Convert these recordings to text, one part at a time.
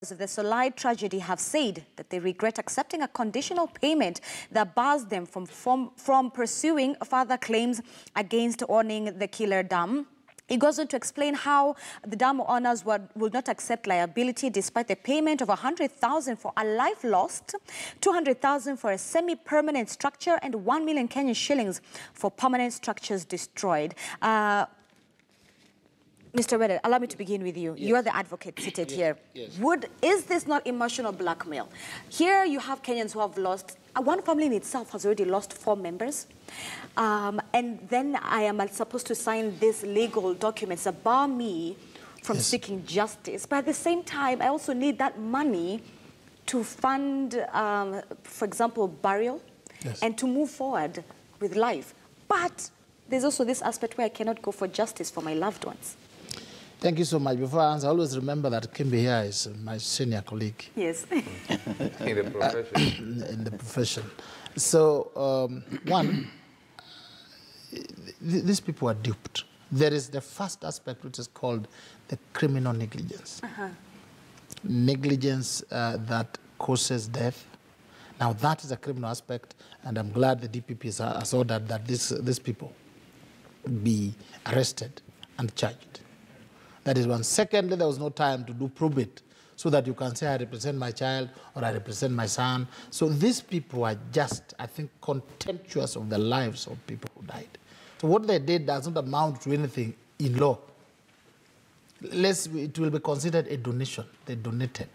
of the Solai tragedy have said that they regret accepting a conditional payment that bars them from pursuing further claims against owning the killer dam. It goes on to explain how the dam owners will not accept liability despite the payment of 100,000 for a life lost, 200,000 for a semi-permanent structure, and 1 million Kenyan shillings for permanent structures destroyed. Mr. Wede, allow me to begin with you. Yes. You are the advocate seated here. Yes. Is this not emotional blackmail? Here you have Kenyans who have lost, one family in itself has already lost 4 members. And then I am supposed to sign these legal documents that bar me from seeking justice. But at the same time, I also need that money to fund, for example, burial and to move forward with life. But there's also this aspect where I cannot go for justice for my loved ones. Thank you so much. Before I answer, always remember that Kimbe here is my senior colleague. Yes. In the profession. In the profession. So, one, these people are duped. There is the first aspect, which is called the criminal negligence. Negligence that causes death. Now, that is a criminal aspect, and I'm glad the DPP has ordered that these people be arrested and charged. That is one. Secondly, there was no time to do probate so that you can say, I represent my child or I represent my son. So these people are just, I think, contemptuous of the lives of people who died. So what they did does not amount to anything in law. It will be considered a donation. They donated.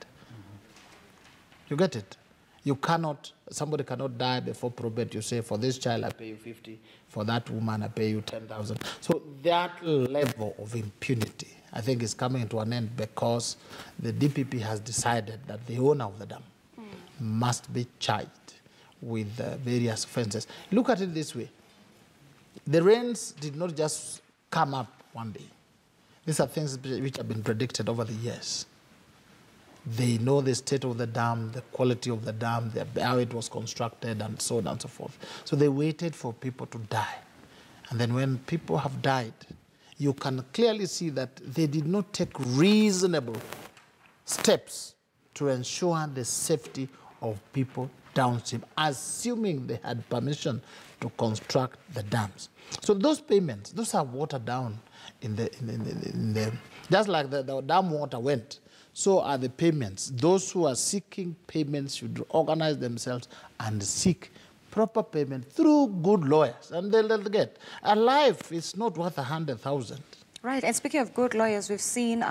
You get it? You cannot, somebody cannot die before probate. You say, for this child, I pay you 50. For that woman, I pay you 10,000. So that level of impunity, I think, is coming to an end because the DPP has decided that the owner of the dam must be charged with various offenses. Look at it this way. The rains did not just come up one day. These are things which have been predicted over the years. They know the state of the dam, the quality of the dam, how it was constructed, and so on and so forth. So they waited for people to die. And then when people have died, you can clearly see that they did not take reasonable steps to ensure the safety of people downstream, assuming they had permission to construct the dams. So those payments, those are watered down in the just like the dam water went. So are the payments. Those who are seeking payments should organize themselves and seek proper payment through good lawyers, and they'll get. A life is not worth 100,000. Right, and speaking of good lawyers, we've seen